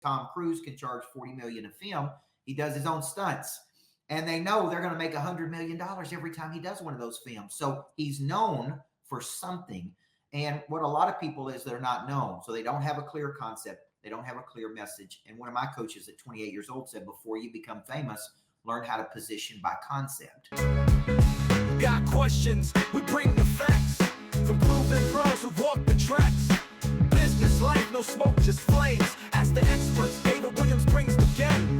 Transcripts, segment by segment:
Tom Cruise can charge $40 million a film. He does his own stunts. And they know they're going to make $100 million every time he does one of those films. So he's known for something. And what a lot of people is they're not known. So they don't have a clear concept. They don't have a clear message. And one of my coaches at 28 years old said, before you become famous, learn how to position by concept. Got questions, we bring the facts. From proven pros who walk the tracks. Business life, no smoke, just flames. Ask the experts, David Williams brings the game.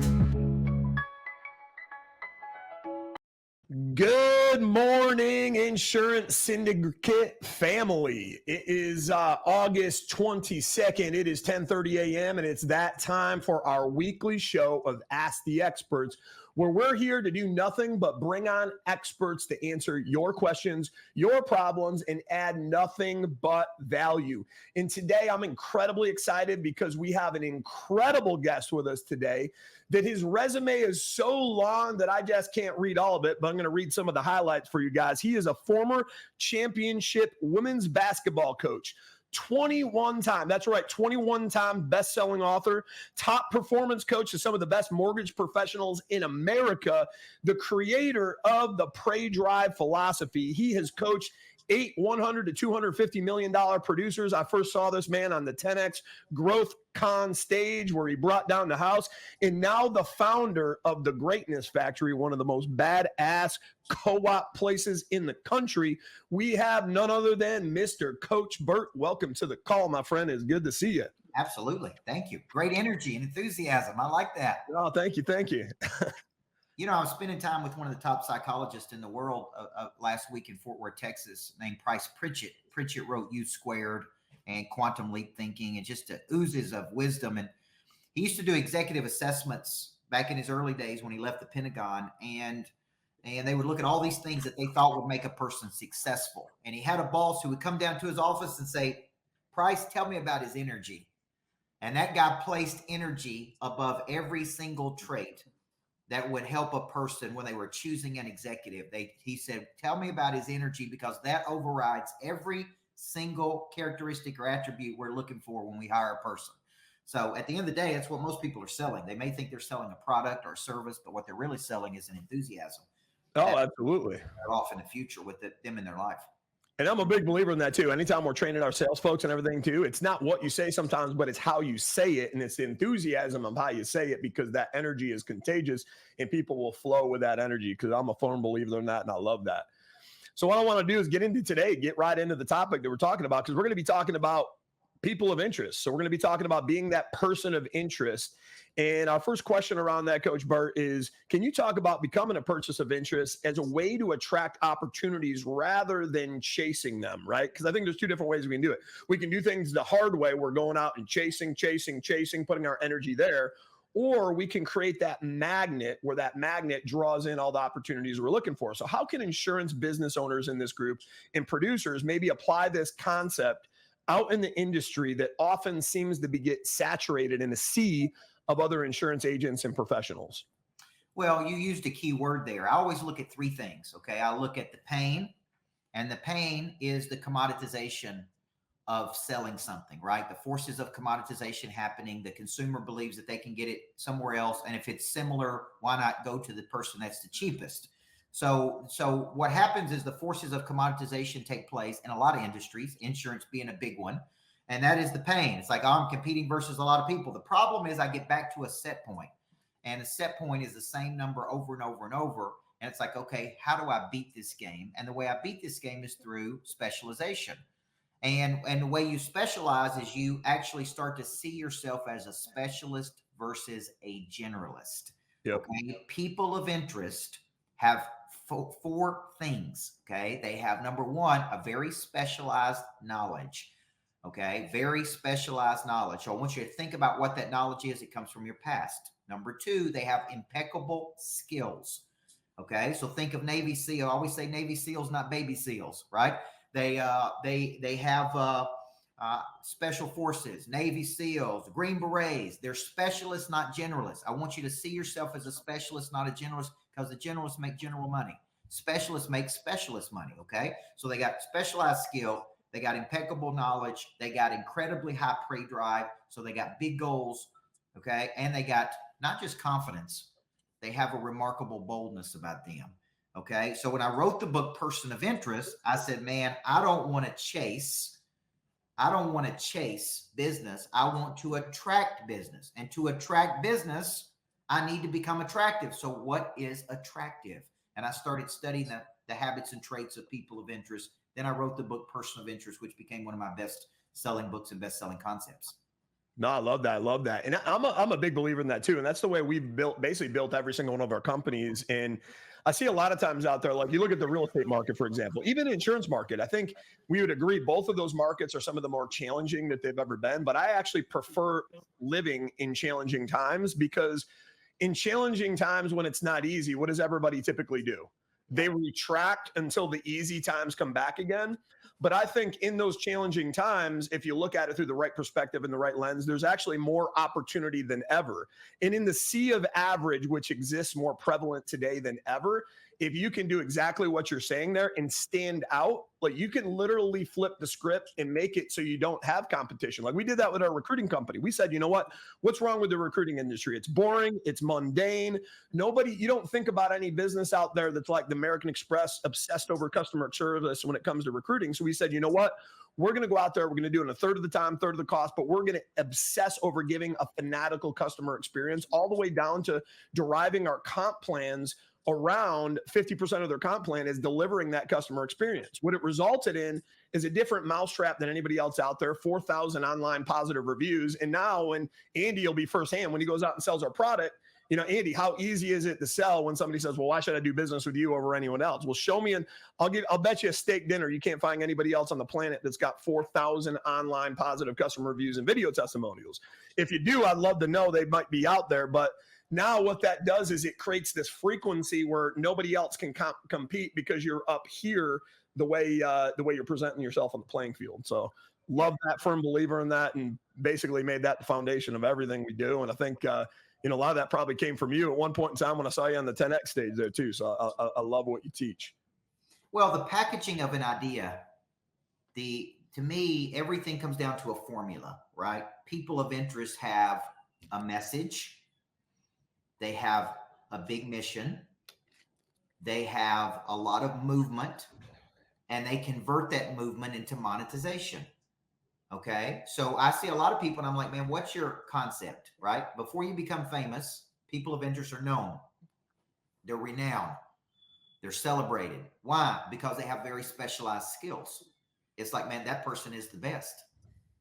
Good morning, Insurance Syndicate family. It is August 22nd. It is 10:30 a.m. and it's that time for our weekly show of Ask the Experts, where we're here to do nothing but bring on experts to answer your questions, your problems, and add nothing but value. And today I'm incredibly excited because we have an incredible guest with us today that his resume is so long that I just can't read all of it, but I'm going to read some of the highlights for you guys. He is a former championship women's basketball coach. 21-time, that's right, 21-time best-selling author, top performance coach to some of the best mortgage professionals in America, the creator of the Pray Drive philosophy. He has coached 8 $100 to $250 million producers. I first saw this man on the 10X Growth Con stage where he brought down the house, and now the founder of the Greatness Factory, one of the most badass co-op places in the country. We have none other than Mr. Coach Burt. Welcome to the call, my friend. It's good to see you. Absolutely. Thank you. Great energy and enthusiasm. I like that. Oh, thank you. Thank you. You know, I was spending time with one of the top psychologists in the world last week in Fort Worth, Texas, named Price Pritchett. Pritchett wrote U Squared and Quantum Leap Thinking and just oozes of wisdom. And he used to do executive assessments back in his early days when he left the Pentagon. And they would look at all these things that they thought would make a person successful. And he had a boss who would come down to his office and say, Price, tell me about his energy. And that guy placed energy above every single trait that would help a person when they were choosing an executive. He said, tell me about his energy, because that overrides every single characteristic or attribute we're looking for when we hire a person. So at the end of the day, that's what most people are selling. They may think they're selling a product or a service, but what they're really selling is an enthusiasm. Oh, absolutely. They're off in the future with them in their life. And I'm a big believer in that too. Anytime we're training our sales folks and everything too, it's not what you say sometimes, but it's how you say it. And it's the enthusiasm of how you say it, because that energy is contagious and people will flow with that energy, because I'm a firm believer in that and I love that. So what I want to do is get right into the topic that we're talking about, because we're going to be talking about people of interest. So we're going to be talking about being that person of interest. And our first question around that, Coach Burt, is can you talk about becoming a person of interest as a way to attract opportunities rather than chasing them, right? Because I think there's two different ways we can do it. We can do things the hard way. We're going out and chasing, putting our energy there. Or we can create that magnet where that magnet draws in all the opportunities we're looking for. So how can insurance business owners in this group and producers maybe apply this concept out in the industry that often seems to get saturated in a sea of other insurance agents and professionals? Well, you used a key word there. I always look at three things, okay? I look at the pain, and the pain is the commoditization of selling something, right? The forces of commoditization happening. The consumer believes that they can get it somewhere else, and if it's similar, why not go to the person that's the cheapest? So what happens is the forces of commoditization take place in a lot of industries, insurance being a big one, and that is the pain. It's like, oh, I'm competing versus a lot of people. The problem is I get back to a set point, and a set point is the same number over and over and over, and it's like, okay, how do I beat this game? And the way I beat this game is through specialization. And the way you specialize is you actually start to see yourself as a specialist versus a generalist. Yep. Okay? People of interest have four things, okay? They have, number one, a very specialized knowledge, okay? Very specialized knowledge. So I want you to think about what that knowledge is. It comes from your past. Number two, they have impeccable skills, okay? So think of Navy SEAL. I always say Navy SEALs, not baby seals, right? They have special forces, Navy SEALs, Green Berets. They're specialists, not generalists. I want you to see yourself as a specialist, not a generalist, because the generalists make general money. Specialists make specialist money, okay? So they got specialized skill. They got impeccable knowledge. They got incredibly high pray drive. So they got big goals. Okay. And they got not just confidence, they have a remarkable boldness about them. Okay. So when I wrote the book, Person of Interest, I said, man, I don't want to chase business. I want to attract business. And to attract business, I need to become attractive. So what is attractive? And I started studying the habits and traits of people of interest. Then I wrote the book, Person of Interest, which became one of my best selling books and best selling concepts. No, I love that. I love that. And I'm a big believer in that too. And that's the way we've basically built every single one of our companies. And I see a lot of times out there, like you look at the real estate market, for example, even the insurance market, I think we would agree both of those markets are some of the more challenging that they've ever been. But I actually prefer living in challenging times, because in challenging times when it's not easy, what does everybody typically do? They retract until the easy times come back again. But I think in those challenging times, if you look at it through the right perspective and the right lens, there's actually more opportunity than ever. And in the sea of average, which exists more prevalent today than ever, if you can do exactly what you're saying there and stand out, like you can literally flip the script and make it so you don't have competition. Like we did that with our recruiting company. We said, you know what? What's wrong with the recruiting industry? It's boring. It's mundane. You don't think about any business out there that's like the American Express, obsessed over customer service when it comes to recruiting. So we said, you know what? We're going to go out there. We're going to do it in a third of the time, third of the cost, but we're going to obsess over giving a fanatical customer experience, all the way down to deriving our comp plans around 50% of their comp plan is delivering that customer experience. What it resulted in is a different mousetrap than anybody else out there, 4,000 online positive reviews. And now when Andy will be firsthand, when he goes out and sells our product, you know, Andy, how easy is it to sell when somebody says, well, why should I do business with you over anyone else? Well, show me, and I'll bet you a steak dinner. You can't find anybody else on the planet that's got 4,000 online positive customer reviews and video testimonials. If you do, I'd love to know. They might be out there, but now what that does is it creates this frequency where nobody else can compete, because you're up here the way you're presenting yourself on the playing field. So love that, firm believer in that, and basically made that the foundation of everything we do. And I think, a lot of that probably came from you at one point in time when I saw you on the 10X stage there too. So I love what you teach. Well, the packaging of an idea, to me, everything comes down to a formula, right? People of interest have a message. They have a big mission. They have a lot of movement, and they convert that movement into monetization. Okay. So I see a lot of people and I'm like, man, what's your concept, right? Before you become famous, people of interest are known. They're renowned. They're celebrated. Why? Because they have very specialized skills. It's like, man, that person is the best,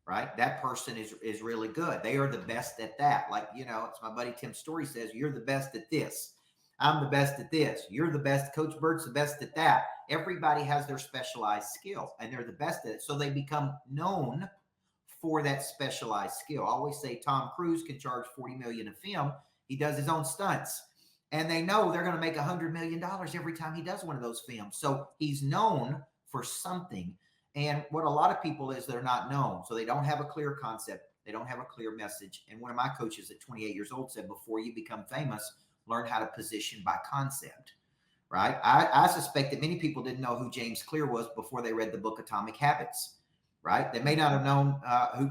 right? That person is really good. They are the best at that. Like, it's my buddy Tim Story says, you're the best at this. I'm the best at this. You're the best. Coach Burt's the best at that. Everybody has their specialized skill and they're the best at it. So they become known for that specialized skill. I always say Tom Cruise can charge $40 million a film. He does his own stunts. And they know they're going to make $100 million every time he does one of those films. So he's known for something. And what a lot of people is, they're not known. So they don't have a clear concept. They don't have a clear message. And one of my coaches at 28 years old said, before you become famous, learn how to position by concept, right? I suspect that many people didn't know who James Clear was before they read the book Atomic Habits, right? They may not have known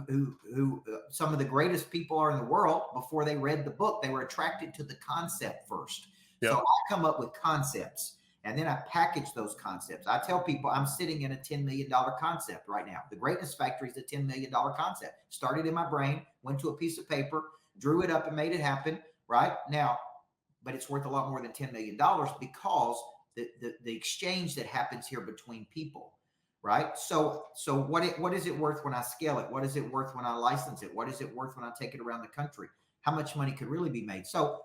who some of the greatest people are in the world before they read the book. They were attracted to the concept first. Yep. So I come up with concepts and then I package those concepts. I tell people I'm sitting in a $10 million concept right now. The Greatness Factory is a $10 million concept. Started in my brain, went to a piece of paper, drew it up and made it happen right now. But it's worth a lot more than $10 million because the exchange that happens here between people, right? So what is it worth when I scale it? What is it worth when I license it? What is it worth when I take it around the country? How much money could really be made? So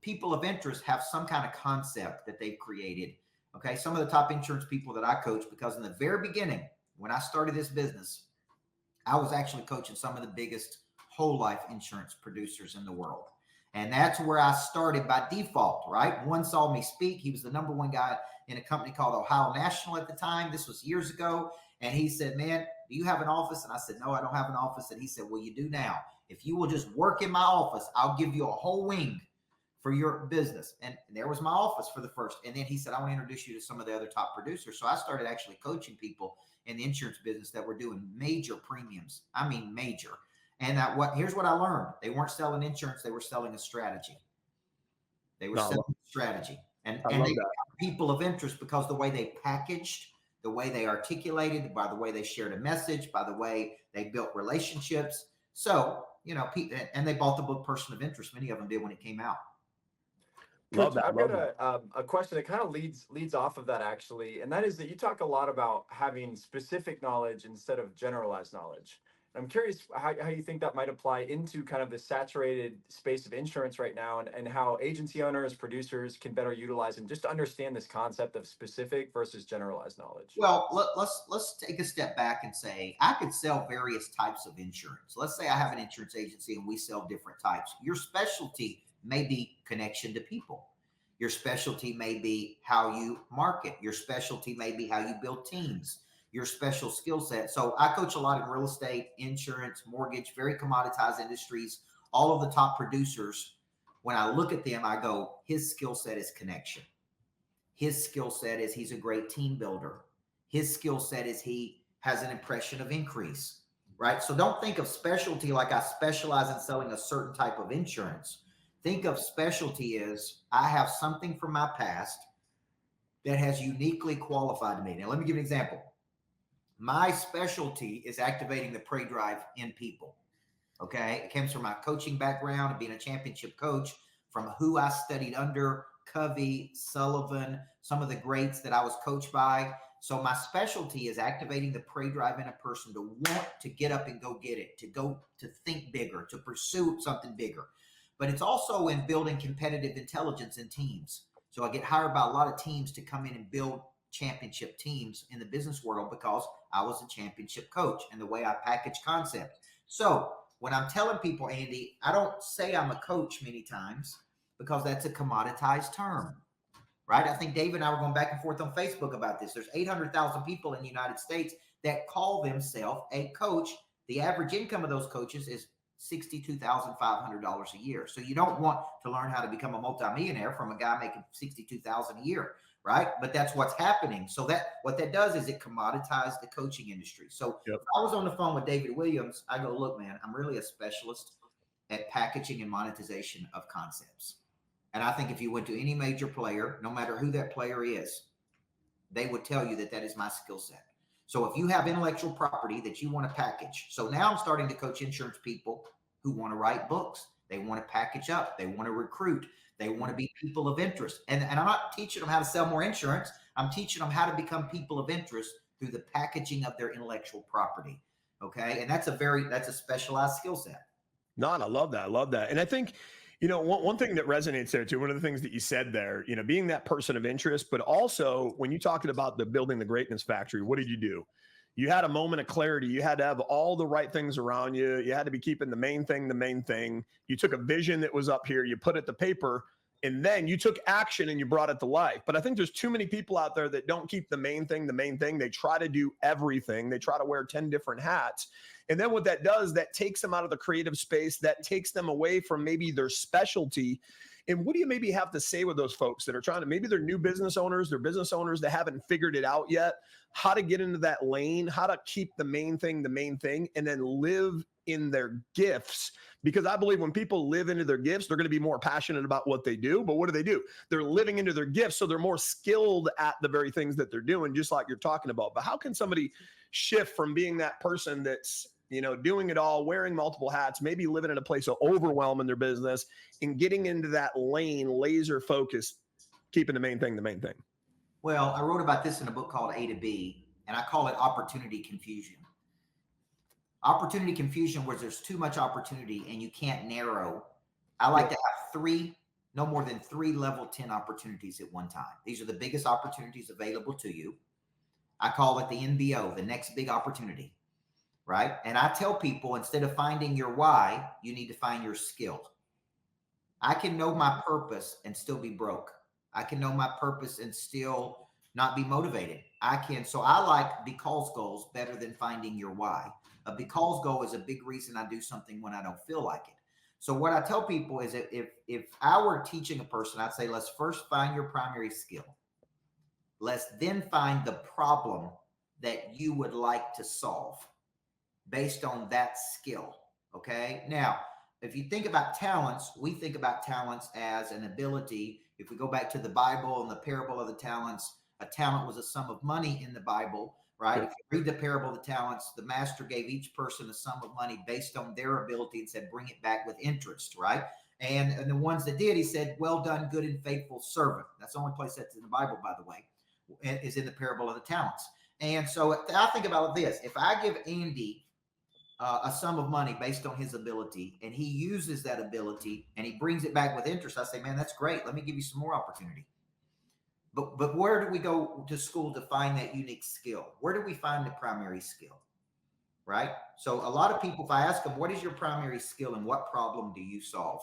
people of interest have some kind of concept that they've created. Okay. Some of the top insurance people that I coach, because in the very beginning, when I started this business, I was actually coaching some of the biggest whole life insurance producers in the world. And that's where I started by default, right? One saw me speak. He was the number one guy in a company called Ohio National at the time. This was years ago. And he said, man, do you have an office? And I said, no, I don't have an office. And he said, well, you do now. If you will just work in my office, I'll give you a whole wing for your business. And there was my office for the first. And then he said, I want to introduce you to some of the other top producers. So I started actually coaching people in the insurance business that were doing major premiums. I mean, major. And here's what I learned. They weren't selling insurance. They were selling a strategy. They were selling a strategy. And I they love got that. people of interest because the way they packaged, the way they articulated, by the way they shared a message, by the way they built relationships. So, and they bought the book Person of Interest. Many of them did when it came out. Love Coach, that. I've Love got that. a question that kind of leads off of that actually, and that is that you talk a lot about having specific knowledge instead of generalized knowledge. I'm curious how you think that might apply into kind of the saturated space of insurance right now, and how agency owners, producers can better utilize and just understand this concept of specific versus generalized knowledge. Well, let's take a step back and say I could sell various types of insurance. Let's say I have an insurance agency and we sell different types. Your specialty may be connection to people. Your specialty may be how you market. Your specialty may be how you build teams. Your special skill set. So I coach a lot in real estate, insurance, mortgage, very commoditized industries. All of the top producers, when I look at them, I go, his skill set is connection. His skill set is he's a great team builder. His skill set is he has an impression of increase, right? So don't think of specialty like I specialize in selling a certain type of insurance. Think of specialty as I have something from my past that has uniquely qualified me. Now, let me give you an example. My specialty is activating the prey drive in people. Okay. It comes from my coaching background and being a championship coach, from who I studied under, Covey, Sullivan, some of the greats that I was coached by. So my specialty is activating the prey drive in a person to want to get up and go get it, to think bigger, to pursue something bigger. But it's also in building competitive intelligence in teams. So I get hired by a lot of teams to come in and build championship teams in the business world because I was a championship coach and the way I package concepts. So when I'm telling people, Andy, I don't say I'm a coach many times because that's a commoditized term, right? I think Dave and I were going back and forth on Facebook about this. There's 800,000 people in the United States that call themselves a coach. The average income of those coaches is $62,500 a year. So you don't want to learn how to become a multimillionaire from a guy making $62,000 a year, right? But that's what's happening. So what that does is it commoditizes the coaching industry. So if I was on the phone with David Williams, I go, look, man, I'm really a specialist at packaging and monetization of concepts. And I think if you went to any major player, no matter who that player is, they would tell you that is my skill set. So if you have intellectual property that you want to package, so now I'm starting to coach insurance people who want to write books. They want to package up. They want to recruit. They want to be people of interest. And I'm not teaching them how to sell more insurance. I'm teaching them how to become people of interest through the packaging of their intellectual property. Okay. And that's a specialized skill set. No, and I love that. I love that. And I think, one thing that resonates there too, one of the things that you said there, being that person of interest, but also when you talked about the building the greatness factory, what did you do? You had a moment of clarity. You had to have all the right things around you. You had to be keeping the main thing. You took a vision that was up here, you put it to paper, and then you took action and you brought it to life. But I think there's too many people out there that don't keep the main thing. They try to do everything. They try to wear 10 different hats. And then what that does, that takes them out of the creative space, that takes them away from maybe their specialty. And what do you maybe have to say with those folks that are trying to, maybe they're new business owners, they're business owners that haven't figured it out yet, how to get into that lane, how to keep the main thing, and then live in their gifts? Because I believe when people live into their gifts, they're going to be more passionate about what they do. But what do? They're living into their gifts. So they're more skilled at the very things that they're doing, just like you're talking about. But how can somebody shift from being that person that's, doing it all, wearing multiple hats, maybe living in a place of overwhelm in their business, and getting into that lane, laser focused, keeping the main thing? Well, I wrote about this in a book called A to B, and I call it opportunity confusion. Opportunity confusion, where there's too much opportunity and you can't narrow. I like to have no more than 3 level 10 opportunities at one time. These are the biggest opportunities available to you. I call it the NBO, the next big opportunity, right? And I tell people, instead of finding your why, you need to find your skill. I can know my purpose and still be broke. I can know my purpose and still not be motivated. So I like because goals better than finding your why. A because goal is a big reason I do something when I don't feel like it. So what I tell people is that if I were teaching a person, I'd say, let's first find your primary skill. Let's then find the problem that you would like to solve based on that skill. Okay. Now, if you think about talents, we think about talents as an ability. If we go back to the Bible and the parable of the talents, a talent was a sum of money in the Bible, right? If you read the parable of the talents, the master gave each person a sum of money based on their ability and said, bring it back with interest, right? And the ones that did, he said, well done, good and faithful servant. That's the only place that's in the Bible, by the way, is in the parable of the talents. And so I think about this. If I give Andy a sum of money based on his ability, and he uses that ability and he brings it back with interest, I say, man, that's great. Let me give you some more opportunity. But where do we go to school to find that unique skill? Where do we find the primary skill? Right? So a lot of people, if I ask them, what is your primary skill and what problem do you solve?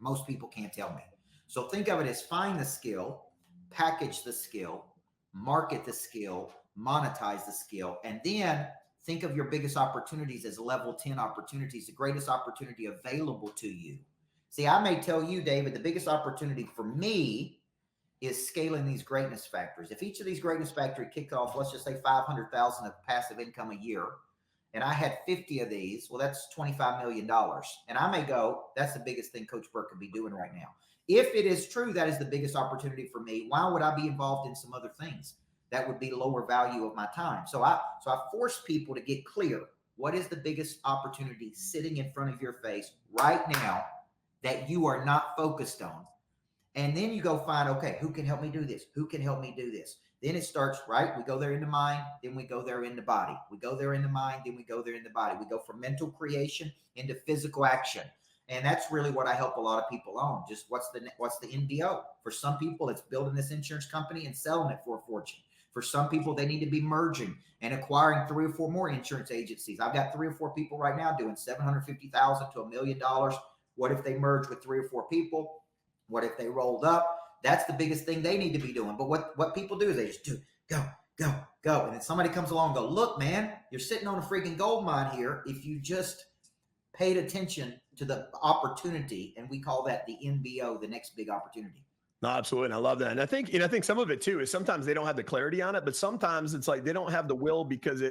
Most people can't tell me. So think of it as find the skill, package the skill, market the skill, monetize the skill, and then think of your biggest opportunities as level 10 opportunities, the greatest opportunity available to you. See, I may tell you, David, the biggest opportunity for me is scaling these greatness factors. If each of these greatness factory kicked off, let's just say 500,000 of passive income a year, and I had 50 of these, well, that's $25 million. And I may go, that's the biggest thing Coach Burt could be doing right now. If it is true, that is the biggest opportunity for me. Why would I be involved in some other things? That would be lower value of my time. So I force people to get clear. What is the biggest opportunity sitting in front of your face right now that you are not focused on? And then you go find, okay, who can help me do this? Who can help me do this? Then it starts, right? We go there in the mind, then we go there in the body. We go there in the mind, then we go there in the body. We go from mental creation into physical action. And that's really what I help a lot of people on. Just what's the NBO? For some people, it's building this insurance company and selling it for a fortune. For some people, they need to be merging and acquiring 3 or 4 more insurance agencies. I've got 3 or 4 people right now doing $750,000 to $1 million. What if they merge with 3 or 4 people? What if they rolled up? That's the biggest thing they need to be doing. But what people do is they just do go. And then somebody comes along and go, look, man, you're sitting on a freaking gold mine here. If you just paid attention to the opportunity, and we call that the NBO, the next big opportunity. No, absolutely. And I love that. And I think some of it too is sometimes they don't have the clarity on it, but sometimes it's like they don't have the will because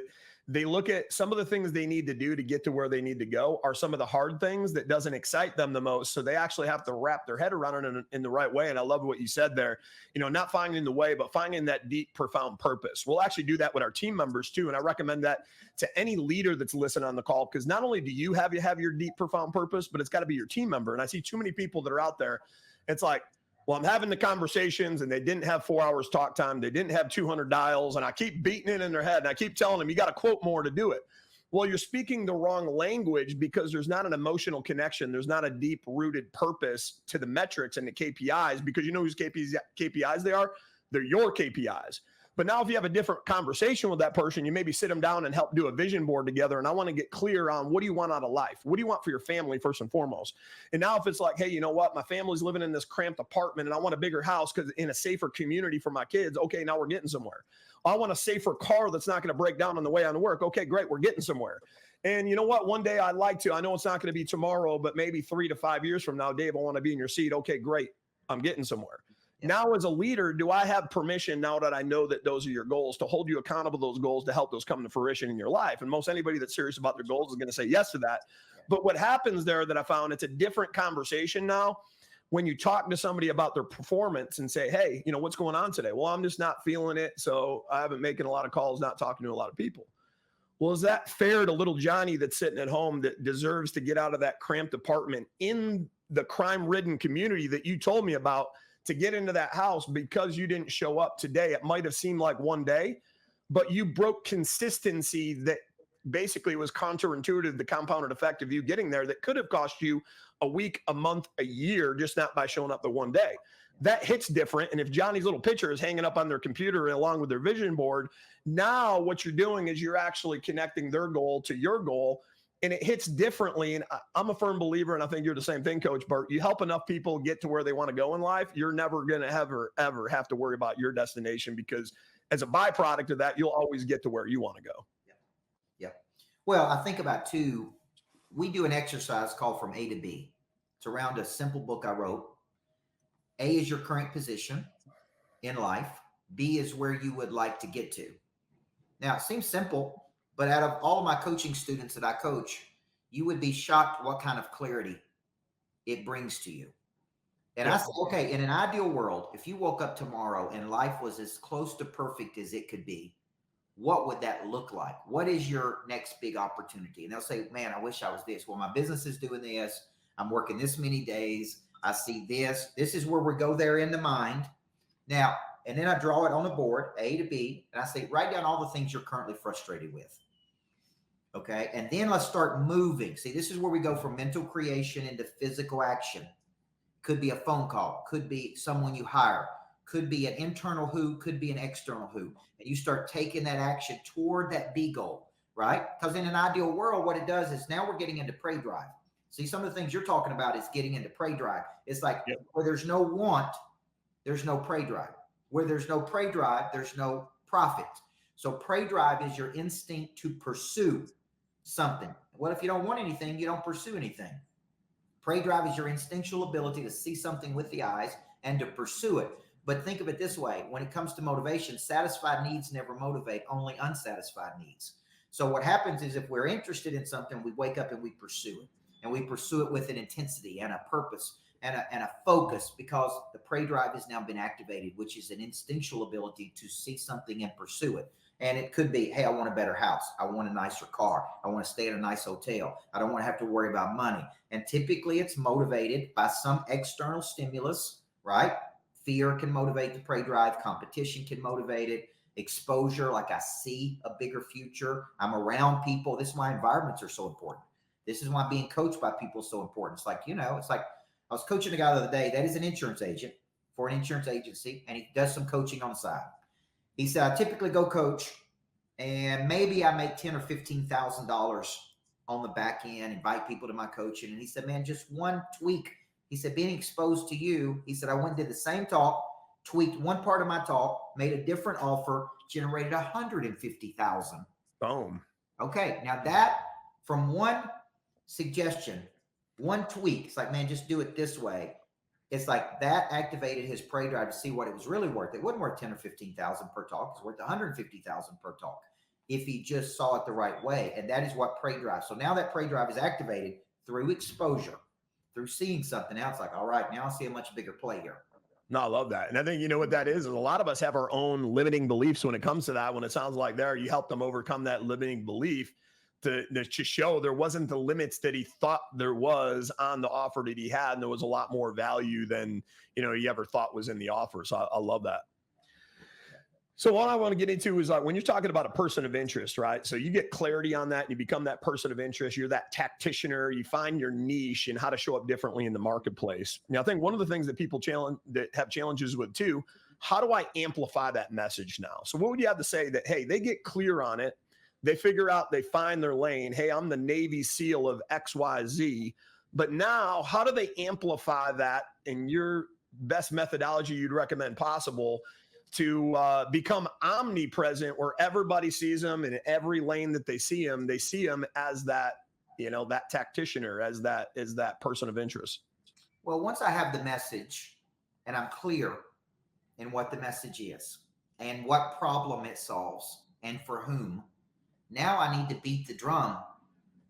they look at some of the things they need to do to get to where they need to go are some of the hard things that doesn't excite them the most. So they actually have to wrap their head around it in the right way. And I love what you said there, not finding the way, but finding that deep, profound purpose. We'll actually do that with our team members too. And I recommend that to any leader that's listening on the call, because not only do you have your deep, profound purpose, but it's got to be your team member. And I see too many people that are out there. It's like, well, I'm having the conversations and they didn't have 4 hours talk time. They didn't have 200 dials. And I keep beating it in their head. And I keep telling them, you got to quote more to do it. Well, you're speaking the wrong language because there's not an emotional connection. There's not a deep rooted purpose to the metrics and the KPIs, because you know whose KPIs they are? They're your KPIs. But now if you have a different conversation with that person, you maybe sit them down and help do a vision board together. And I want to get clear on what do you want out of life? What do you want for your family first and foremost? And now if it's like, hey, you know what? My family's living in this cramped apartment and I want a bigger house because in a safer community for my kids. Okay, now we're getting somewhere. I want a safer car that's not going to break down on the way on to work. Okay, great. We're getting somewhere. And you know what? One day I know it's not going to be tomorrow, but maybe 3 to 5 years from now, Dave, I want to be in your seat. Okay, great. I'm getting somewhere. Yeah. Now, as a leader, do I have permission, now that I know that those are your goals, to hold you accountable to those goals, to help those come to fruition in your life? And most anybody that's serious about their goals is going to say yes to that. But what happens there that I found, it's a different conversation now when you talk to somebody about their performance and say, hey, what's going on today? Well, I'm just not feeling it. So I haven't making a lot of calls, not talking to a lot of people. Well, is that fair to little Johnny that's sitting at home that deserves to get out of that cramped apartment in the crime-ridden community that you told me about, to get into that house because you didn't show up today? It might have seemed like one day, but you broke consistency that basically was counterintuitive, the compounded effect of you getting there that could have cost you a week, a month, a year, just not by showing up the one day. That hits different. And if Johnny's little picture is hanging up on their computer along with their vision board, now what you're doing is you're actually connecting their goal to your goal. And it hits differently. And I'm a firm believer, and I think you're the same thing, Coach Burt. You help enough people get to where they want to go in life, you're never going to ever have to worry about your destination, because as a byproduct of that, you'll always get to where you want to go. Yeah. Well, I think about too, we do an exercise called From A to B. It's around a simple book I wrote. A is your current position in life. B is where you would like to get to. Now, it seems simple, but out of all of my coaching students that I coach, you would be shocked what kind of clarity it brings to you. And I said, okay, in an ideal world, if you woke up tomorrow and life was as close to perfect as it could be, what would that look like? What is your next big opportunity? And they'll say, man, I wish I was this. Well, my business is doing this. I'm working this many days. I see this. This is where we go there in the mind. Now, and then I draw it on the board, A to B, and I say, write down all the things you're currently frustrated with. Okay. And then let's start moving. See, this is where we go from mental creation into physical action. Could be a phone call, could be someone you hire, could be an internal who, could be an external who. And you start taking that action toward that B goal, right? Because in an ideal world, what it does is now we're getting into prey drive. See, some of the things you're talking about is getting into prey drive. It's like where there's no want, there's no prey drive. Where there's no prey drive, there's no profit. So prey drive is your instinct to pursue something. What if you don't want anything? You don't pursue anything. Prey drive is your instinctual ability to see something with the eyes and to pursue it. But think of it this way. When it comes to motivation, satisfied needs never motivate, only unsatisfied needs. So what happens is if we're interested in something, we wake up and we pursue it. And we pursue it with an intensity and a purpose and a focus, because the prey drive has now been activated, which is an instinctual ability to see something and pursue it. And it could be, hey, I want a better house. I want a nicer car. I want to stay at a nice hotel. I don't want to have to worry about money. And typically it's motivated by some external stimulus, right? Fear can motivate the prey drive. Competition can motivate it. Exposure, like I see a bigger future. I'm around people. This is why environments are so important. This is why being coached by people is so important. It's like, it's like I was coaching a guy the other day that is an insurance agent for an insurance agency, and he does some coaching on the side. He said, I typically go coach, and maybe I make $10,000 or $15,000 on the back end, invite people to my coaching. And he said, man, just one tweak. He said, being exposed to you, he said, I went and did the same talk, tweaked one part of my talk, made a different offer, generated $150,000. Boom. Okay. Now that from one suggestion, one tweak, it's like, man, just do it this way. It's like that activated his prey drive to see what it was really worth. It wasn't worth $10,000 or $15,000 per talk. It's worth $150,000 per talk if he just saw it the right way. And that is what prey drive. So now that prey drive is activated through exposure, through seeing something else. Like, all right, now I see a much bigger play here. No, I love that. And I think, what that is a lot of us have our own limiting beliefs when it comes to that. When it sounds like you help them overcome that limiting belief to show there wasn't the limits that he thought there was on the offer that he had. And there was a lot more value than, he ever thought was in the offer. So I love that. So what I want to get into is when you're talking about a person of interest, right? So you get clarity on that and you become that person of interest. You're that tacticianer. You find your niche and how to show up differently in the marketplace. Now, I think one of the things that people have challenges with too, how do I amplify that message now? So what would you have to say that, hey, they get clear on it. They figure out, they find their lane. Hey, I'm the Navy SEAL of XYZ. But now how do they amplify that in your best methodology you'd recommend possible to become omnipresent, where everybody sees them in every lane that they see them as that, that tacticianer, as that person of interest? Well, once I have the message and I'm clear in what the message is and what problem it solves and for whom, now I need to beat the drum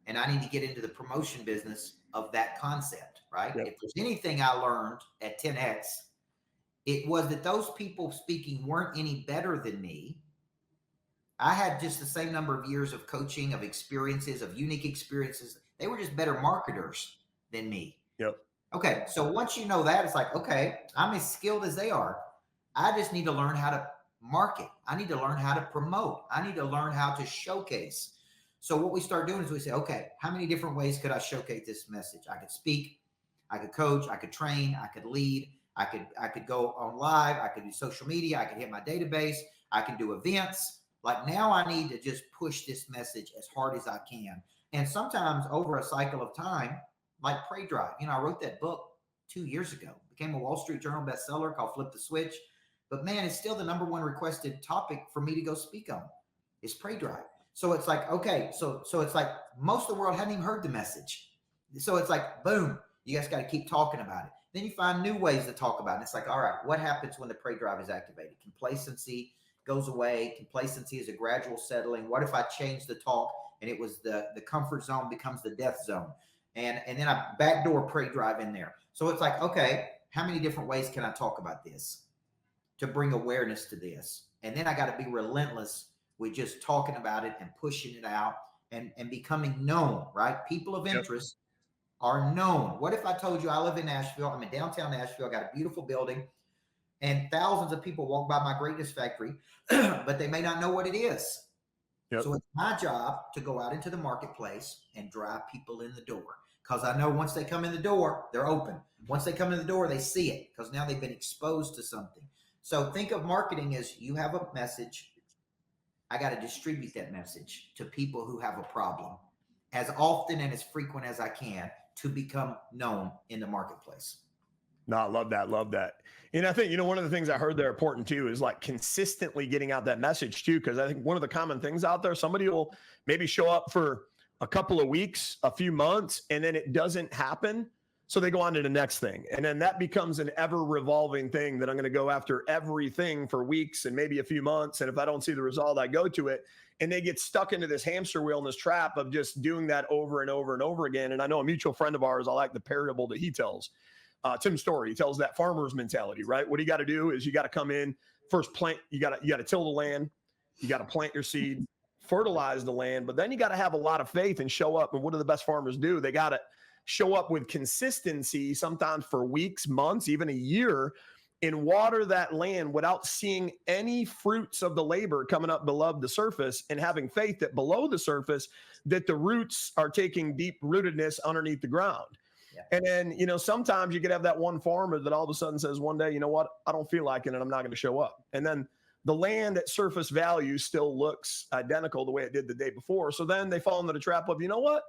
and I need to get into the promotion business of that concept, right? Yep. If there's anything I learned at 10X, it was that those people speaking weren't any better than me. I had just the same number of years of coaching, of experiences, of unique experiences. They were just better marketers than me. Yep. Okay. So once you know that, it's like, okay, I'm as skilled as they are. I just need to learn how to market. I need to learn how to promote. I need to learn how to showcase. So what we start doing is we say, okay, how many different ways could I showcase this message? I could speak, I could coach, I could train, I could lead, I could go on live, I could do social media, I could hit my database, I can do events. Like now I need to just push this message as hard as I can. And sometimes over a cycle of time, like Prey Drive, I wrote that book 2 years ago, became a Wall Street Journal bestseller called Flip the Switch. But man, it's still the number one requested topic for me to go speak on is Prey Drive. So it's like, okay, so it's like most of the world hadn't even heard the message. So it's like, boom, you guys got to keep talking about it. Then you find new ways to talk about it. It's like, all right, what happens when the prey drive is activated? Complacency goes away. Complacency is a gradual settling. What if I change the talk and it was the comfort zone becomes the death zone. And then I backdoor pre-drive in there. So it's like, okay, how many different ways can I talk about this to bring awareness to this? And then I got to be relentless with just talking about it and pushing it out and becoming known, right? People of interest are known. What if I told you I live in Nashville? I'm in downtown Nashville. I got a beautiful building, and thousands of people walk by my greatness factory, but they may not know what it is. Yep. So it's my job to go out into the marketplace and drive people in the door, because I know once they come in the door, they're open. Once they come in the door, they see it because now they've been exposed to something. So think of marketing as you have a message. I got to distribute that message to people who have a problem as often and as frequent as I can to become known in the marketplace. No, I love that. Love that. And I think, one of the things I heard there important too is like consistently getting out that message too. Cause I think one of the common things out there, somebody will maybe show up for a couple of weeks, a few months, and then it doesn't happen. So they go on to the next thing. And then that becomes an ever revolving thing that I'm going to go after everything for weeks and maybe a few months. And if I don't see the result, I go to it. And they get stuck into this hamster wheel and this trap of just doing that over and over and over again. And I know a mutual friend of ours, I like the parable that he tells. Tim Story, he tells that farmer's mentality, right? What you got to do is you got to come in first, plant, you got to till the land, you got to plant your seed, fertilize the land, but then you got to have a lot of faith and show up. And what do the best farmers do? They got to show up with consistency, sometimes for weeks, months, even a year, and water that land without seeing any fruits of the labor coming up below the surface, and having faith that below the surface that the roots are taking deep rootedness underneath the ground. And then, sometimes you could have that one farmer that all of a sudden says one day, you know what, I don't feel like it and I'm not going to show up. And then the land at surface value still looks identical the way it did the day before. So then they fall into the trap of, you know what,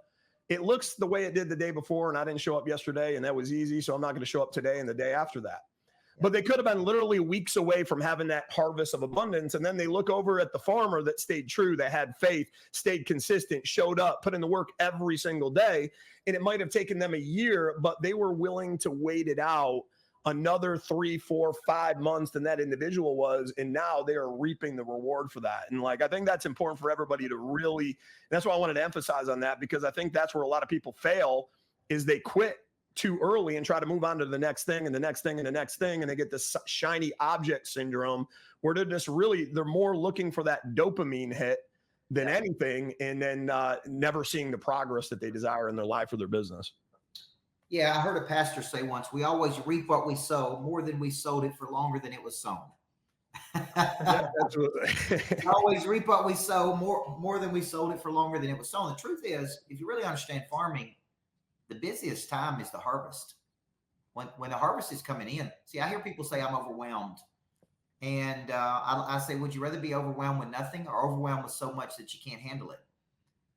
it looks the way it did the day before and I didn't show up yesterday and that was easy. So I'm not going to show up today and the day after that. But they could have been literally weeks away from having that harvest of abundance. And then they look over at the farmer that stayed true, that had faith, stayed consistent, showed up, put in the work every single day. And it might have taken them a year, but they were willing to wait it out another 3, 4, 5 months than that individual was. And now they are reaping the reward for that. And I think that's important for everybody to really, that's why I wanted to emphasize on that, because I think that's where a lot of people fail is they quit too early and try to move on to the next thing and the next thing and the next thing. And they get this shiny object syndrome where they're more looking for that dopamine hit than anything. And then never seeing the progress that they desire in their life or their business. Yeah. I heard a pastor say once, we always reap what we sow more than we sowed it for longer than it was sown. Absolutely. We always reap what we sow more than we sold it for longer than it was sown. The truth is, if you really understand farming, the busiest time is the harvest. When the harvest is coming in. See, I hear people say I'm overwhelmed. And I say, would you rather be overwhelmed with nothing or overwhelmed with so much that you can't handle it?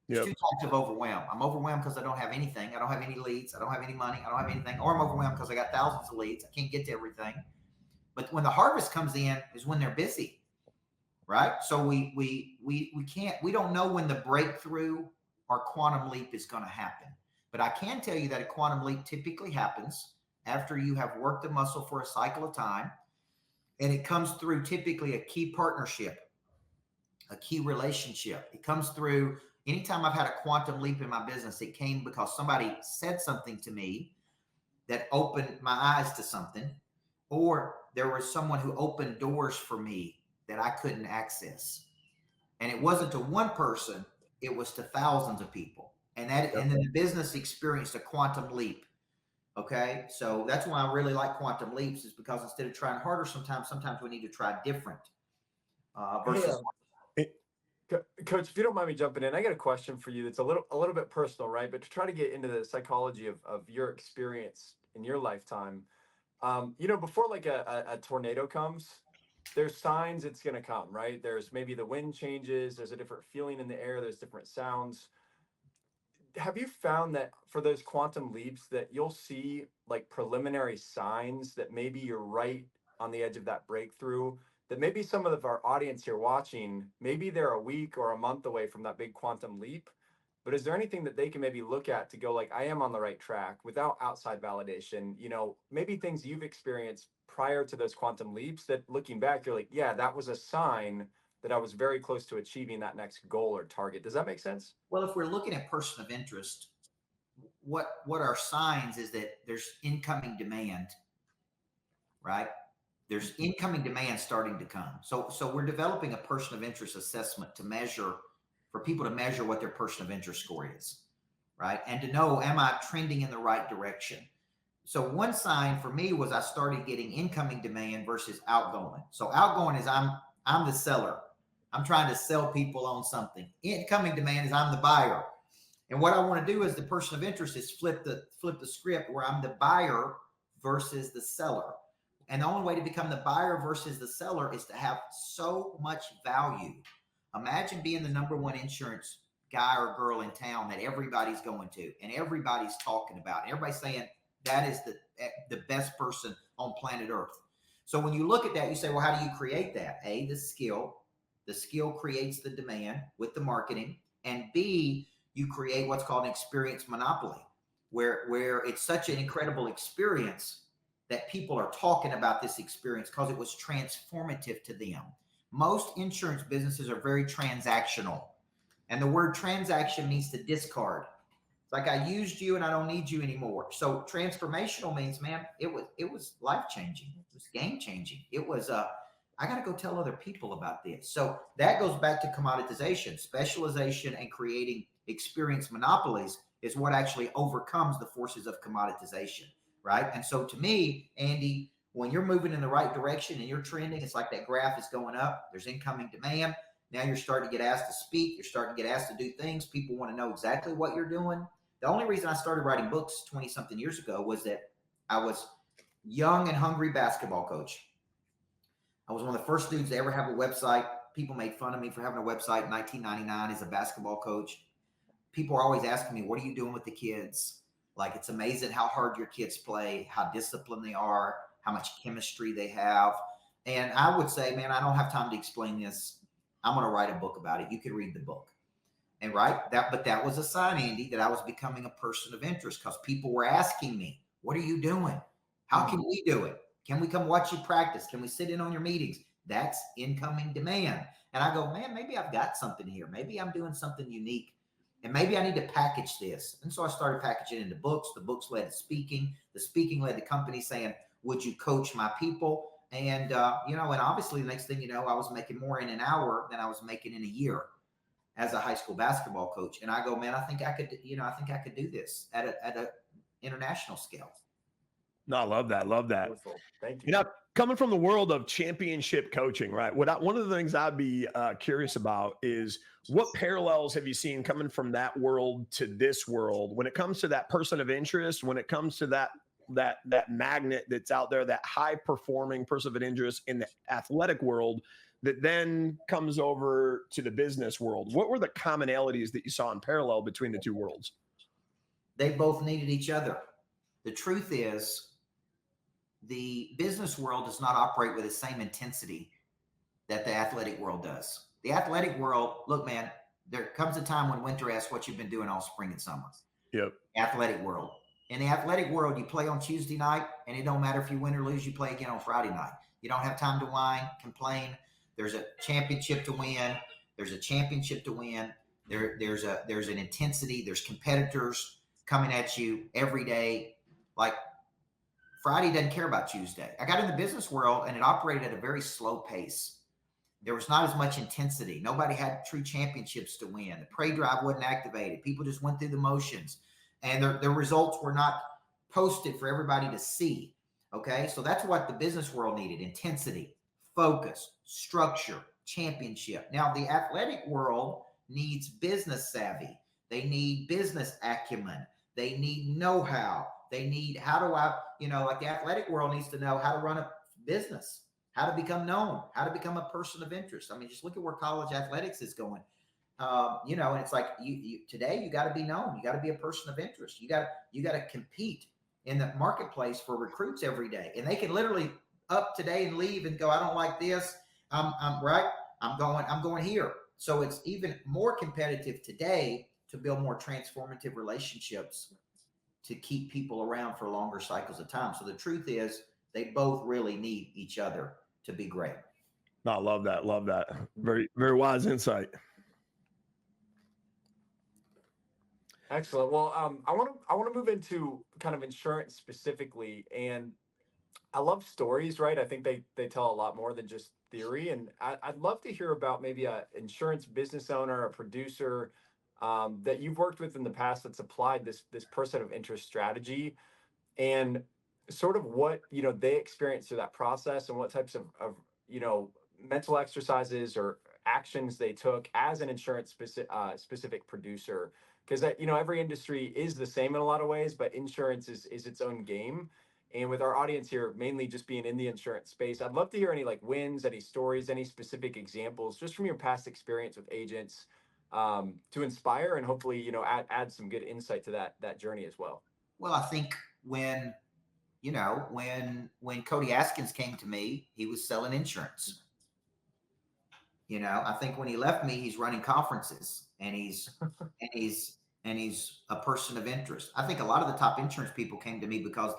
There's two types of overwhelm. I'm overwhelmed because I don't have anything. I don't have any leads. I don't have any money. I don't have anything. Or I'm overwhelmed because I got thousands of leads. I can't get to everything. But when the harvest comes in is when they're busy, right? So we don't know when the breakthrough or quantum leap is going to happen. But I can tell you that a quantum leap typically happens after you have worked the muscle for a cycle of time. And it comes through typically a key partnership, a key relationship. It comes through anytime I've had a quantum leap in my business, it came because somebody said something to me that opened my eyes to something, or there was someone who opened doors for me that I couldn't access. And it wasn't to one person, it was to thousands of people. And then the business experienced a quantum leap. Okay. So that's why I really like quantum leaps, is because instead of trying harder, sometimes we need to try different. Coach, if you don't mind me jumping in, I got a question for you that's a little bit personal, right? But to try to get into the psychology of your experience in your lifetime, before like a tornado comes, there's signs it's going to come, right? There's maybe the wind changes, there's a different feeling in the air, there's different sounds. Have you found that for those quantum leaps that you'll see like preliminary signs that maybe you're right on the edge of that breakthrough, that maybe some of our audience here watching, maybe they're a week or a month away from that big quantum leap, but is there anything that they can maybe look at to go like, I am on the right track without outside validation, maybe things you've experienced prior to those quantum leaps that looking back, you're like, yeah, that was a sign that I was very close to achieving that next goal or target. Does that make sense? Well, if we're looking at person of interest, what are signs is that there's incoming demand, right? There's incoming demand starting to come. So we're developing a person of interest assessment to measure, for people to measure what their person of interest score is, right? And to know, am I trending in the right direction? So one sign for me was I started getting incoming demand versus outgoing. So outgoing is I'm the seller. I'm trying to sell people on something. Incoming demand is I'm the buyer. And what I want to do as the person of interest is flip the script where I'm the buyer versus the seller. And the only way to become the buyer versus the seller is to have so much value. Imagine being the number one insurance guy or girl in town that everybody's going to and everybody's talking about. And everybody's saying that is the best person on planet Earth. So when you look at that, you say, well, how do you create that? A, the skill. The skill creates the demand with the marketing. And B, you create what's called an experience monopoly, where it's such an incredible experience that people are talking about this experience because it was transformative to them. Most insurance businesses are very transactional. And the word transaction means to discard. It's like I used you and I don't need you anymore. So transformational means, man, it was life-changing. It was game-changing. It was I got to go tell other people about this. So that goes back to commoditization. Specialization and creating experience monopolies is what actually overcomes the forces of commoditization, right? And so to me, Andy, when you're moving in the right direction and you're trending, it's like that graph is going up. There's incoming demand. Now you're starting to get asked to speak. You're starting to get asked to do things. People want to know exactly what you're doing. The only reason I started writing books 20-something years ago was that I was young and hungry basketball coach. I was one of the first dudes to ever have a website. People made fun of me for having a website in 1999 as a basketball coach. People are always asking me, what are you doing with the kids? Like, it's amazing how hard your kids play, how disciplined they are, how much chemistry they have. And I would say, man, I don't have time to explain this. I'm going to write a book about it. You can read the book. And but that was a sign, Andy, that I was becoming a person of interest because people were asking me, what are you doing? How can we do it? Can we come watch you practice? Can we sit in on your meetings? That's incoming demand. And I go, man, maybe I've got something here. Maybe I'm doing something unique. And maybe I need to package this. And so I started packaging it into books. The books led to speaking. The speaking led to companies saying, would you coach my people? And, and obviously the next thing you know, I was making more in an hour than I was making in a year as a high school basketball coach. And I go, man, I think I could do this at a international scale. No, I love that. Love that. Beautiful. Thank you. You know, coming from the world of championship coaching, right? One of the things I'd be curious about is what parallels have you seen coming from that world to this world when it comes to that person of interest, when it comes to that magnet that's out there, that high performing person of interest in the athletic world that then comes over to the business world? What were the commonalities that you saw in parallel between the two worlds? They both needed each other. The truth is, the business world does not operate with the same intensity that the athletic world does. The athletic world, look, man, there comes a time when winter asks what you've been doing all spring and summer. Yep. Athletic world. In the athletic world, you play on Tuesday night, and it don't matter if you win or lose, you play again on Friday night. You don't have time to whine, complain. There's a championship to win. There's a championship to win. There's an intensity. There's competitors coming at you every day. Like, Friday doesn't care about Tuesday. I got in the business world and it operated at a very slow pace. There was not as much intensity. Nobody had true championships to win. The pay drive wasn't activated. People just went through the motions and their results were not posted for everybody to see. Okay. So that's what the business world needed: intensity, focus, structure, championship. Now the athletic world needs business savvy. They need business acumen. They need know-how. They need, like the athletic world needs to know how to run a business, how to become known, how to become a person of interest. I mean, just look at where college athletics is going. And it's like today you got to be known. You got to be a person of interest. You got to compete in the marketplace for recruits every day. And they can literally up today and leave and go, I don't like this. I'm going here. So it's even more competitive today to build more transformative relationships to keep people around for longer cycles of time. So the truth is they both really need each other to be great. No, I love that. Love that. Very, very wise insight. Excellent. Well, I want to move into kind of insurance specifically, and I love stories, right? I think they tell a lot more than just theory, and I'd love to hear about maybe a insurance business owner, a producer that you've worked with in the past that's applied this person of interest strategy, and sort of what they experienced through that process, and what types of mental exercises or actions they took as an insurance specific producer, because every industry is the same in a lot of ways, but insurance is its own game. And with our audience here mainly just being in the insurance space, I'd love to hear any like wins, any stories, any specific examples just from your past experience with agents, to inspire and hopefully add some good insight to that journey as well. Well, I think when when Cody Askins came to me, he was selling insurance. I think when he left me, he's running conferences, and he's a person of interest. I think a lot of the top insurance people came to me because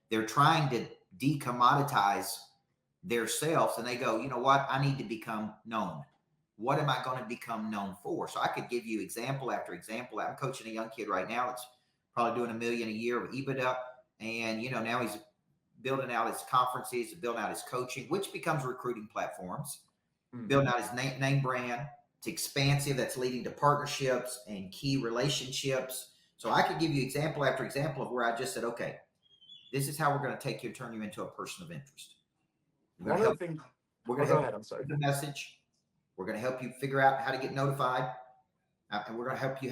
they're trying to decommoditize themselves, and they go, you know what? I need to become known. What am I going to become known for? So I could give you example after example. I'm coaching a young kid right now that's probably doing $1 million a year of EBITDA, and now he's building out his conferences, building out his coaching, which becomes recruiting platforms, building out his name brand. It's expansive. That's leading to partnerships and key relationships. So I could give you example after example of where I just said, okay, this is how we're going to take you and turn you into a person of interest. We're going to help the message. We're going to help you figure out how to get notified. And we're going to help you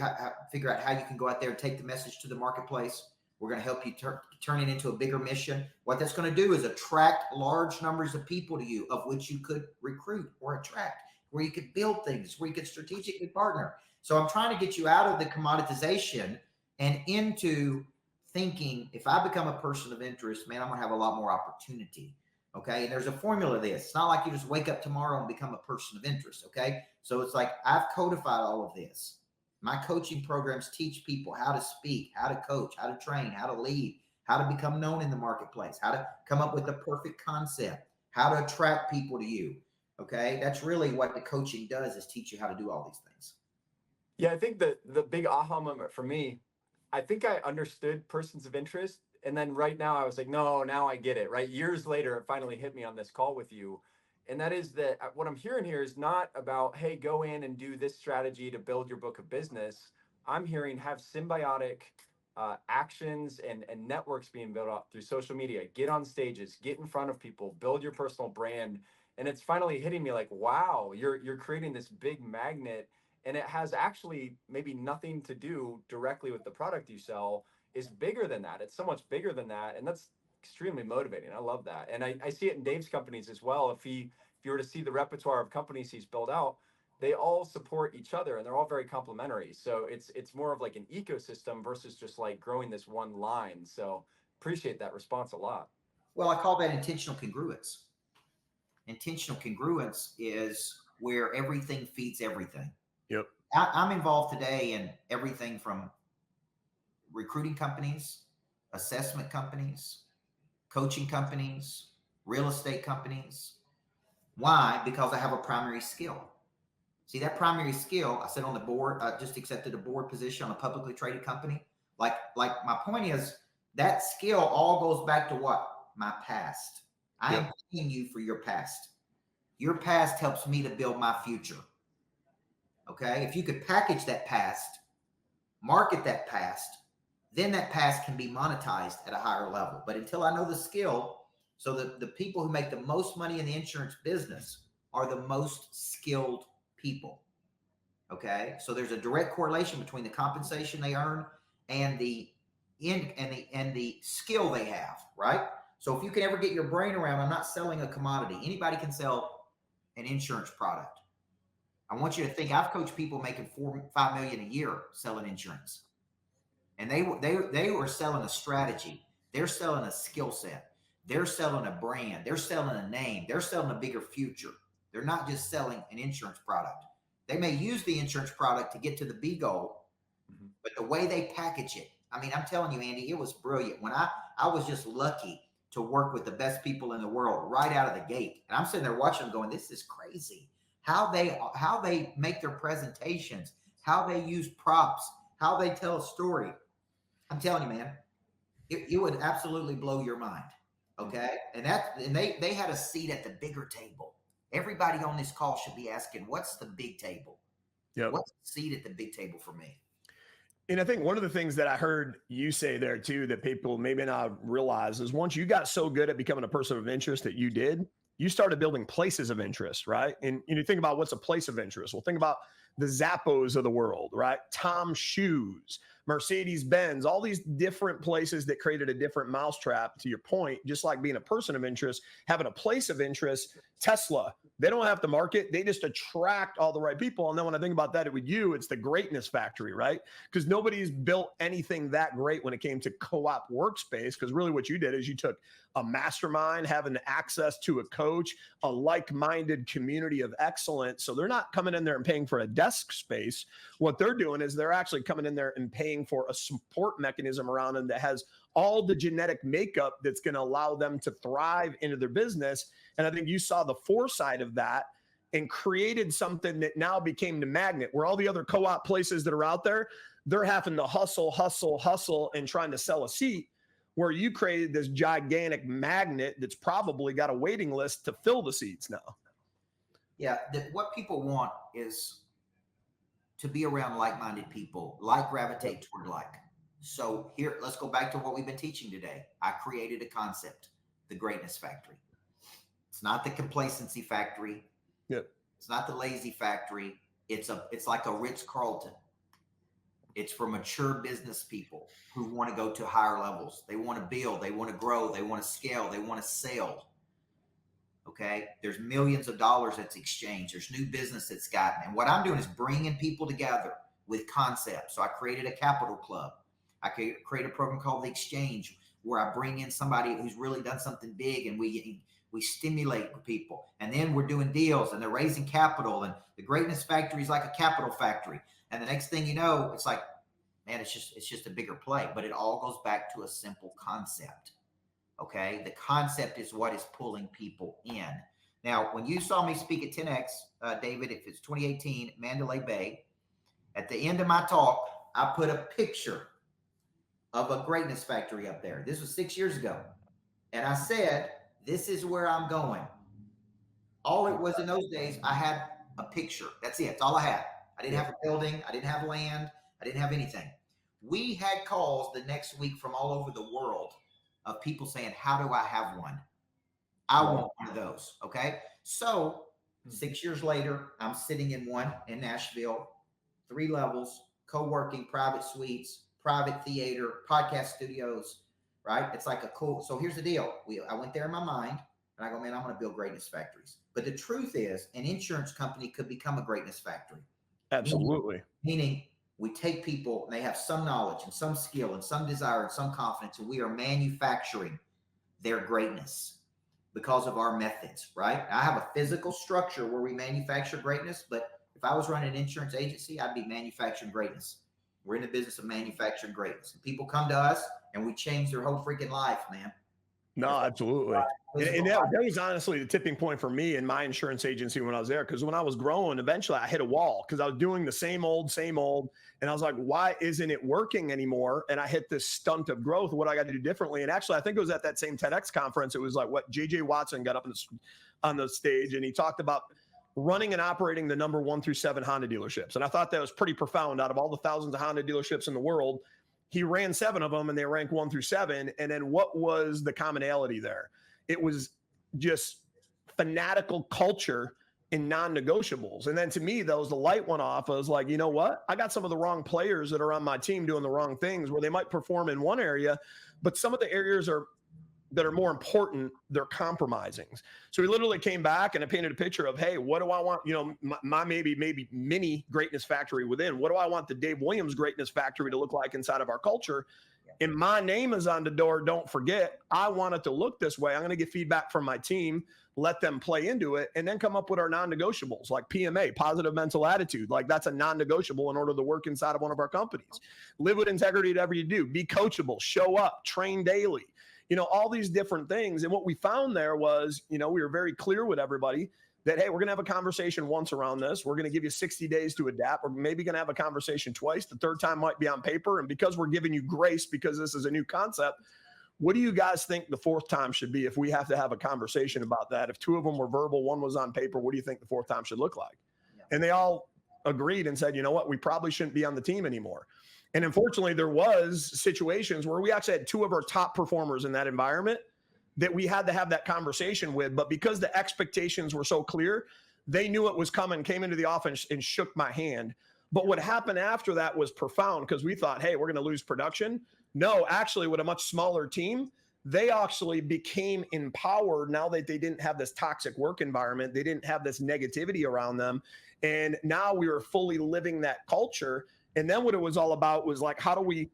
figure out how you can go out there and take the message to the marketplace. We're going to help you turn it into a bigger mission. What that's going to do is attract large numbers of people to you, of which you could recruit or attract, where you could build things, where you could strategically partner. So I'm trying to get you out of the commoditization and into thinking, if I become a person of interest, man, I'm going to have a lot more opportunity. Okay. And there's a formula to this. It's not like you just wake up tomorrow and become a person of interest. Okay. So it's like I've codified all of this. My coaching programs teach people how to speak, how to coach, how to train, how to lead, how to become known in the marketplace, how to come up with the perfect concept, how to attract people to you. Okay. That's really what the coaching does, is teach you how to do all these things. Yeah. I think the big aha moment for me, I think I understood persons of interest. And then right now I was like, no, now I get it, right? Years later, it finally hit me on this call with you. And that is that what I'm hearing here is not about, hey, go in and do this strategy to build your book of business. I'm hearing have symbiotic actions and networks being built up through social media. Get on stages, get in front of people, build your personal brand. And it's finally hitting me like, wow, you're creating this big magnet, and it has actually maybe nothing to do directly with the product you sell. Is bigger than that. It's so much bigger than that. And that's extremely motivating. I love that. And I see it in Dave's companies as well. If you were to see the repertoire of companies he's built out, they all support each other and they're all very complementary. So it's more of like an ecosystem versus just like growing this one line. So appreciate that response a lot. Well, I call that intentional congruence. Intentional congruence is where everything feeds everything. Yep. I'm involved today in everything from recruiting companies, assessment companies, coaching companies, real estate companies. Why? Because I have a primary skill. See, that primary skill, I sit on the board, I just accepted a board position on a publicly traded company. Like my point is, that skill all goes back to what? My past. I am paying you for your past. Your past helps me to build my future. Okay? If you could package that past, market that past, then that past can be monetized at a higher level. But until I know the skill, so the people who make the most money in the insurance business are the most skilled people. Okay. So there's a direct correlation between the compensation they earn and the skill they have, right? So if you can ever get your brain around, I'm not selling a commodity. Anybody can sell an insurance product. I want you to think, I've coached people making $4-5 million a year selling insurance. And they were selling a strategy. They're selling a skill set. They're selling a brand. They're selling a name. They're selling a bigger future. They're not just selling an insurance product. They may use the insurance product to get to the B goal, but the way they package it, I mean, I'm telling you, Andy, it was brilliant. When I was just lucky to work with the best people in the world right out of the gate. And I'm sitting there watching them going, this is crazy. How they make their presentations, how they use props, how they tell a story. I'm telling you, man, it would absolutely blow your mind. Okay. And they had a seat at the bigger table. Everybody on this call should be asking, what's the big table? Yep. What's the seat at the big table for me? And I think one of the things that I heard you say there too, that people maybe not realize, is once you got so good at becoming a person of interest that you started building places of interest, right? And you think about what's a place of interest. Well, think about the Zappos of the world, right? Tom's Shoes, Mercedes-Benz, all these different places that created a different mousetrap, to your point, just like being a person of interest, having a place of interest. Tesla, they don't have to market. They just attract all the right people. And then when I think about that with you, it's the greatness factory, right? Because nobody's built anything that great when it came to co-op workspace. Because really what you did is you took a mastermind, having access to a coach, a like-minded community of excellence. So they're not coming in there and paying for a desk space. What they're doing is they're actually coming in there and paying for a support mechanism around them that has all the genetic makeup that's going to allow them to thrive into their business. And I think you saw the foresight of that and created something that now became the magnet, where all the other co-op places that are out there, they're having to hustle and trying to sell a seat, where you created this gigantic magnet that's probably got a waiting list to fill the seats now. Yeah. What people want is to be around like-minded people, like gravitate toward like. So here, let's go back to what we've been teaching today. I created a concept, the greatness factory. It's not the complacency factory. Yep. It's not the lazy factory. It's like a Ritz-Carlton. It's for mature business people who want to go to higher levels. They want to build, they want to grow, they want to scale, they want to sell. Okay. There's millions of dollars that's exchanged. There's new business that's gotten. And what I'm doing is bringing people together with concepts. So I created a capital club. I create a program called the Exchange, where I bring in somebody who's really done something big, and we stimulate people. And then we're doing deals, and they're raising capital, and the greatness factory is like a capital factory. And the next thing you know, it's like, man, it's just a bigger play. But it all goes back to a simple concept. Okay. The concept is what is pulling people in. Now, when you saw me speak at 10X, David, if it's 2018, Mandalay Bay, at the end of my talk, I put a picture of a greatness factory up there. This was 6 years ago. And I said, this is where I'm going. All it was in those days, I had a picture. That's it. That's all I had. I didn't have a building. I didn't have land. I didn't have anything. We had calls the next week from all over the world of people saying, how do I have one? I want one of those. Okay. So 6 years later, I'm sitting in one in Nashville, 3 levels, co-working, private suites, private theater, podcast studios, right? It's like a cool. So here's the deal. I went there in my mind, and I go, man, I'm going to build greatness factories. But the truth is, an insurance company could become a greatness factory. Absolutely. Meaning we take people, and they have some knowledge and some skill and some desire and some confidence, and we are manufacturing their greatness because of our methods, right? I have a physical structure where we manufacture greatness, but if I was running an insurance agency, I'd be manufacturing greatness. We're in the business of manufacturing greatness. And people come to us, and we change their whole freaking life, man. No, absolutely. And that was honestly the tipping point for me in my insurance agency when I was there. Because when I was growing, eventually I hit a wall because I was doing the same old. And I was like, why isn't it working anymore? And I hit this stunt of growth. What I got to do differently? And actually, I think it was at that same TEDx conference. It was like what JJ Watson got up on the stage, and he talked about running and operating the number 1 through 7 Honda dealerships. And I thought that was pretty profound. Out of all the thousands of Honda dealerships in the world, he ran 7 of them, and they ranked 1 through 7. And then what was the commonality there? It was just fanatical culture and non-negotiables. And then to me, that was the light went off. I was like, you know what? I got some of the wrong players that are on my team doing the wrong things, where they might perform in one area, but some of the areas that are more important, they're compromising. So he literally came back and I painted a picture of, hey, what do I want? You know, my maybe mini greatness factory within. What do I want the Dave Williams greatness factory to look like inside of our culture? And my name is on the door. Don't forget, I want it to look this way. I'm going to get feedback from my team, let them play into it, and then come up with our non-negotiables like PMA, positive mental attitude. Like that's a non-negotiable in order to work inside of one of our companies. Live with integrity whatever you do. Be coachable, show up, train daily. all these different things. And what we found there was, we were very clear with everybody that, hey, we're going to have a conversation once around this. We're going to give you 60 days to adapt. We're maybe going to have a conversation twice. The third time might be on paper. And because we're giving you grace, because this is a new concept, what do you guys think the fourth time should be if we have to have a conversation about that? If two of them were verbal, one was on paper, what do you think the fourth time should look like? Yeah. And they all agreed and said, you know what, we probably shouldn't be on the team anymore. And unfortunately, there was situations where we actually had two of our top performers in that environment that we had to have that conversation with. But because the expectations were so clear, they knew it was coming, came into the office and shook my hand. But what happened after that was profound, because we thought, hey, we're going to lose production. No, actually, with a much smaller team, they actually became empowered now that they didn't have this toxic work environment. They didn't have this negativity around them. And now we were fully living that culture. And then what it was all about was like, how would we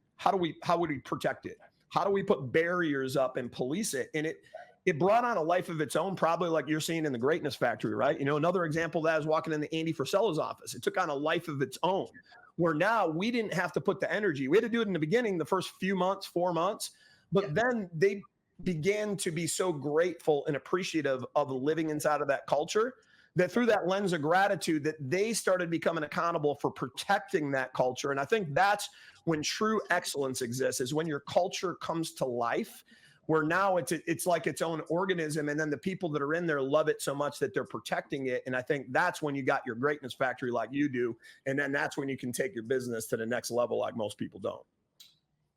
protect it? How do we put barriers up and police it? And it brought on a life of its own, probably like you're seeing in the Greatness Factory, right? Another example of that is walking into Andy Frisella's office. It took on a life of its own, where now we didn't have to put the energy. We had to do it in the beginning, the first few months, 4 months, but then they began to be so grateful and appreciative of living inside of that culture, that through that lens of gratitude, that they started becoming accountable for protecting that culture. And I think that's when true excellence exists, is when your culture comes to life, where now it's like its own organism. And then the people that are in there love it so much that they're protecting it. And I think that's when you got your greatness factory like you do. And then that's when you can take your business to the next level like most people don't.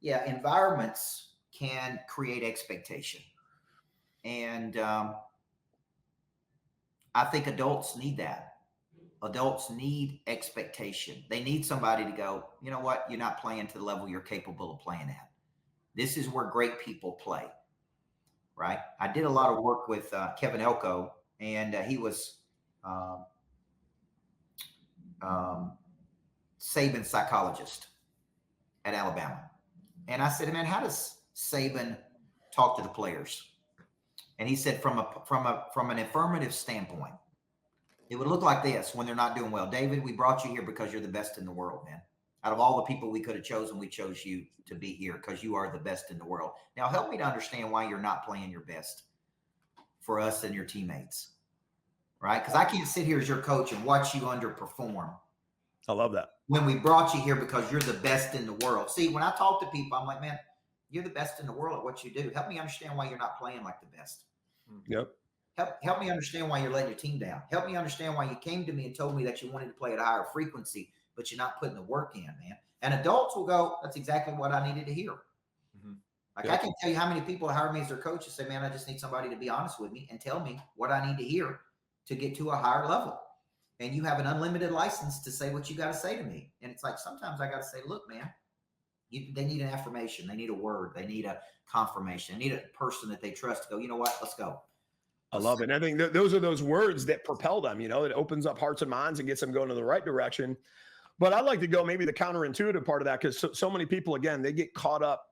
Yeah, environments can create expectation. And I think adults need that. Adults need expectation. They need somebody to go, you know what, you're not playing to the level you're capable of playing at. This is where great people play, right? I did a lot of work with Kevin Elko, and he was Saban's psychologist at Alabama. And I said, man, how does Saban talk to the players? And he said, from an affirmative standpoint, it would look like this when they're not doing well. David, we brought you here because you're the best in the world, man. Out of all the people we could have chosen, we chose you to be here because you are the best in the world. Now, help me to understand why you're not playing your best for us and your teammates, right? Because I can't sit here as your coach and watch you underperform. I love that. When we brought you here because you're the best in the world. See, when I talk to people, I'm like, man, you're the best in the world at what you do. Help me understand why you're not playing like the best. Yep. Help me understand why you're letting your team down. Help me understand why you came to me and told me that you wanted to play at a higher frequency, but you're not putting the work in, man. And adults will go, that's exactly what I needed to hear. Mm-hmm. Like, I can tell you how many people hire me as their coach and say, man, I just need somebody to be honest with me and tell me what I need to hear to get to a higher level. And you have an unlimited license to say what you got to say to me. And it's like, sometimes I got to say, look, man, they need an affirmation. They need a word. They need a confirmation. They need a person that they trust to go, you know what, let's go. I love it. And I think those are those words that propel them, it opens up hearts and minds and gets them going in the right direction. But I'd like to go maybe the counterintuitive part of that, because so many people, again, they get caught up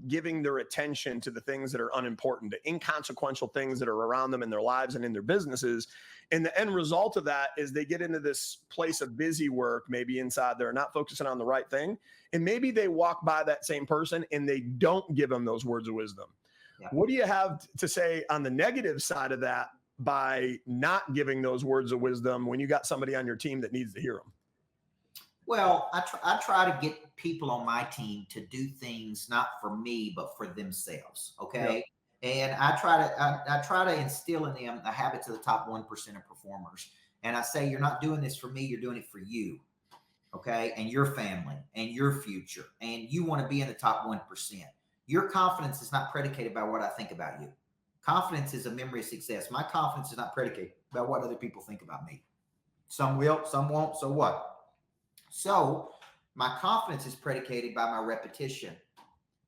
giving their attention to the things that are unimportant, the inconsequential things that are around them in their lives and in their businesses. And the end result of that is they get into this place of busy work, maybe inside there, not focusing on the right thing. And maybe they walk by that same person and they don't give them those words of wisdom. Yeah. What do you have to say on the negative side of that by not giving those words of wisdom when you got somebody on your team that needs to hear them? Well, I try to get people on my team to do things not for me, but for themselves. Okay. Yep. And I try to instill in them the habits of the top 1% of performers. And I say, you're not doing this for me. You're doing it for you. Okay. And your family and your future. And you want to be in the top 1%. Your confidence is not predicated by what I think about you. Confidence is a memory of success. My confidence is not predicated by what other people think about me. Some will, some won't. So what? So my confidence is predicated by my repetition,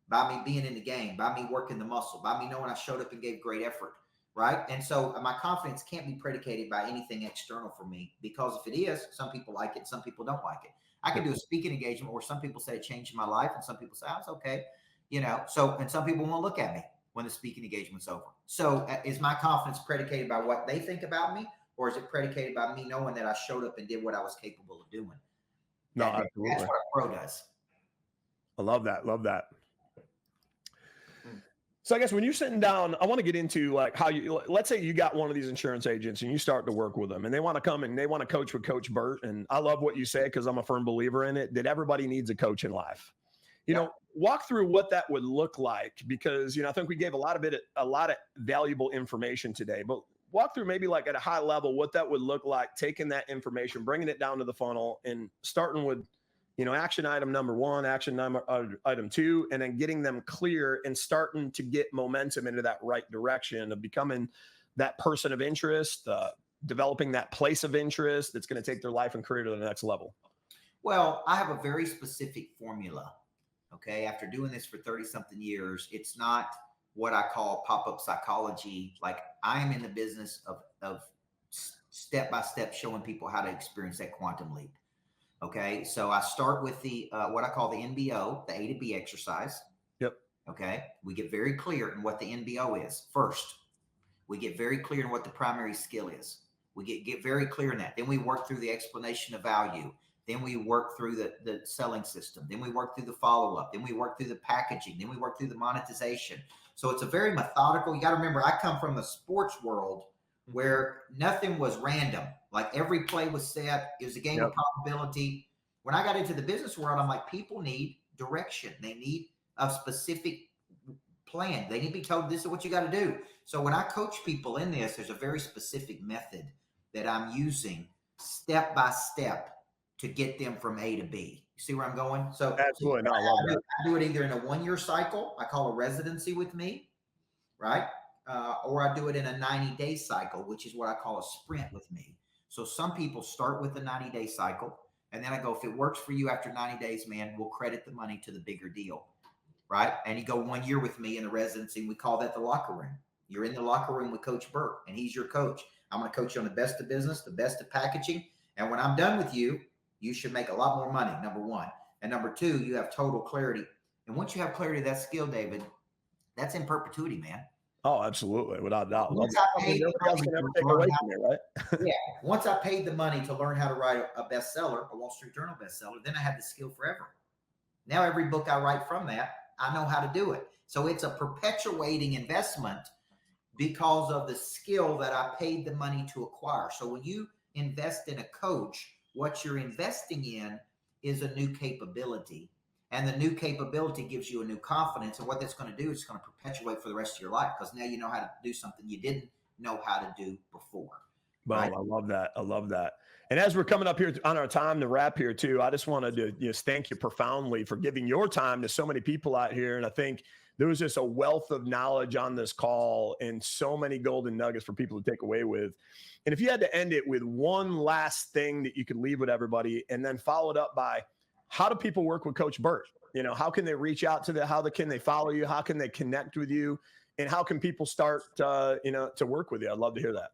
by me being in the game, by me working the muscle, by me knowing I showed up and gave great effort, right? And so my confidence can't be predicated by anything external for me, because if it is, some people like it, some people don't like it. I can do a speaking engagement where some people say it changed my life and some people say, oh, it's okay. And some people won't look at me when the speaking engagement's over. So is my confidence predicated by what they think about me, or is it predicated by me knowing that I showed up and did what I was capable of doing? No, absolutely. That's what a pro does. I love that. Love that. So I guess when you're sitting down, I want to get into like how you, let's say you got one of these insurance agents and you start to work with them and they want to come and they want to coach with Coach Burt. And I love what you say, because I'm a firm believer in it, that everybody needs a coach in life. You know, walk through what that would look like, because, I think we gave a lot of valuable information today, but walk through maybe like at a high level, what that would look like, taking that information, bringing it down to the funnel and starting with, action item number 1, item 2, and then getting them clear and starting to get momentum into that right direction of becoming that person of interest, developing that place of interest that's going to take their life and career to the next level. Well, I have a very specific formula. Okay. After doing this for 30 something years, it's not what I call pop-up psychology. Like, I am in the business of step-by-step showing people how to experience that quantum leap. Okay. So I start with the, what I call the NBO, the A to B exercise. Yep. Okay. We get very clear in what the NBO is first. We get very clear in what the primary skill is. We get very clear in that. Then we work through the explanation of value. Then we work through the selling system. Then we work through the follow-up. Then we work through the packaging. Then we work through the monetization. So it's a very methodical. You got to remember, I come from the sports world where nothing was random. Like, every play was set. It was a game of probability. When I got into the business world, I'm like, people need direction. They need a specific plan. They need to be told, this is what you got to do. So when I coach people in this, there's a very specific method that I'm using step by step to get them from A to B. You see where I'm going? So absolutely, no, I love that. I do it either in a 1-year cycle, I call a residency with me, right? Or I do it in a 90-day cycle, which is what I call a sprint with me. So some people start with a 90-day cycle, and then I go, if it works for you after 90 days, man, we'll credit the money to the bigger deal, right? And you go 1 year with me in the residency. We call that the locker room. You're in the locker room with Coach Burt, and he's your coach. I'm going to coach you on the best of business, the best of packaging. And when I'm done with you, you should make a lot more money, number 1. And number 2, you have total clarity. And once you have clarity of that skill, David, that's in perpetuity, man. Oh, absolutely. Without doubt. Once I paid the money to learn how to write a bestseller, a Wall Street Journal bestseller, then I had the skill forever. Now, every book I write from that, I know how to do it. So it's a perpetuating investment because of the skill that I paid the money to acquire. So when you invest in a coach, what you're investing in is a new capability, and the new capability gives you a new confidence. And what that's going to do is it's going to perpetuate for the rest of your life, because now you know how to do something you didn't know how to do before. Well, right? I love that. I love that. And as we're coming up here on our time to wrap here too, I just wanted to just thank you profoundly for giving your time to so many people out here. And I think there was just a wealth of knowledge on this call and so many golden nuggets for people to take away with. And if you had to end it with one last thing that you could leave with everybody, and then followed up by, how do people work with Coach Burt? How can they reach out to can they follow you? How can they connect with you? And how can people start, to work with you? I'd love to hear that.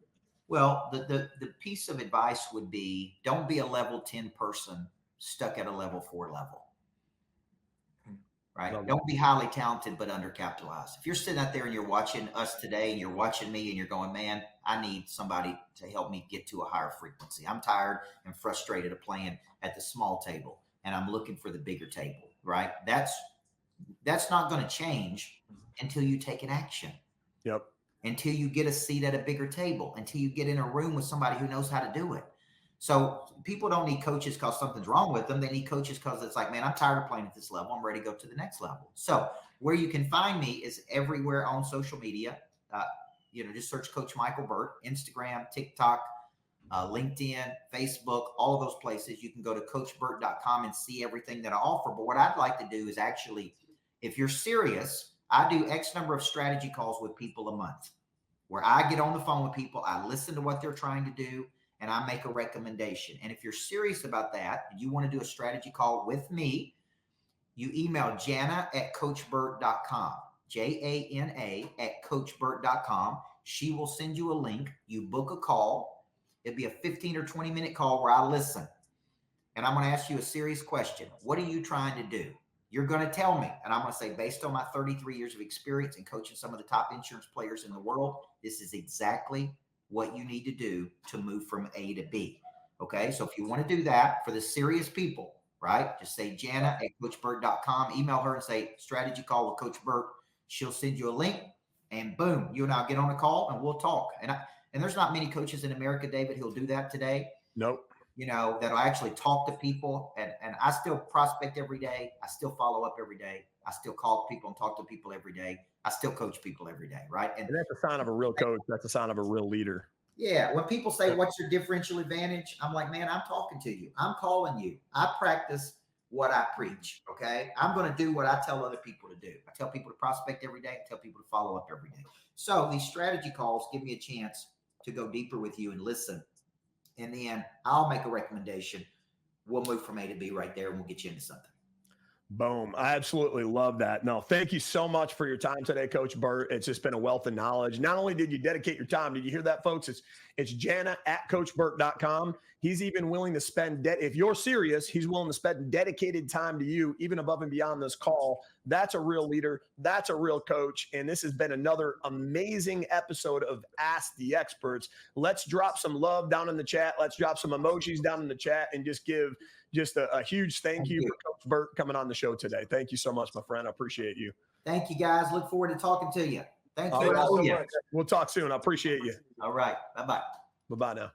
Well, the piece of advice would be, don't be a level 10 person stuck at a level 4 level. Right? Don't be highly talented but undercapitalized. If you're sitting out there and you're watching us today and you're watching me and you're going, man, I need somebody to help me get to a higher frequency. I'm tired and frustrated of playing at the small table, and I'm looking for the bigger table, right? That's not going to change until you take an action. Yep. Until you get a seat at a bigger table, until you get in a room with somebody who knows how to do it. So people don't need coaches because something's wrong with them. They need coaches because it's like, man, I'm tired of playing at this level. I'm ready to go to the next level. So where you can find me is everywhere on social media. Just search Coach Michael Burt, Instagram, TikTok, LinkedIn, Facebook, all of those places. You can go to coachburt.com and see everything that I offer. But what I'd like to do is actually, if you're serious, I do X number of strategy calls with people a month, where I get on the phone with people, I listen to what they're trying to do, and I make a recommendation. And if you're serious about that, and you want to do a strategy call with me, you email Jana@coachburt.com, Jana@coachburt.com. She will send you a link. You book a call. It'll be a 15 or 20 minute call where I listen. And I'm going to ask you a serious question. What are you trying to do? You're going to tell me, and I'm going to say, based on my 33 years of experience in coaching some of the top insurance players in the world, this is exactly what you need to do to move from A to B. Okay. So if you want to do that for the serious people, right, just say Jana@coachburt.com, email her and say strategy call with Coach Burt. She'll send you a link, and boom, you and I'll get on a call and we'll talk. And there's not many coaches in America, David, who'll do that today. Nope. That'll actually talk to people. And I still prospect every day. I still follow up every day. I still call people and talk to people every day. I still coach people every day, right? And that's a sign of a real coach. That's a sign of a real leader. Yeah. When people say, what's your differential advantage? I'm like, man, I'm talking to you. I'm calling you. I practice what I preach. Okay. I'm going to do what I tell other people to do. I tell people to prospect every day. I tell people to follow up every day. So these strategy calls give me a chance to go deeper with you and listen. And then I'll make a recommendation. We'll move from A to B right there and we'll get you into something. Boom. I absolutely love that. No, thank you so much for your time today, Coach Burt. It's just been a wealth of knowledge. Not only did you dedicate your time, did you hear that, folks? It's Jana at CoachBurt.com. He's even willing to spend, if you're serious, he's willing to spend dedicated time to you, even above and beyond this call. That's a real leader. That's a real coach. And this has been another amazing episode of Ask the Experts. Let's drop some love down in the chat. Let's drop some emojis down in the chat and just give a huge thank you for Coach Burt coming on the show today. Thank you so much, my friend. I appreciate you. Thank you, guys. Look forward to talking to you. Thank you. All right. We'll talk soon. I appreciate you. All right. Bye-bye. Bye-bye now.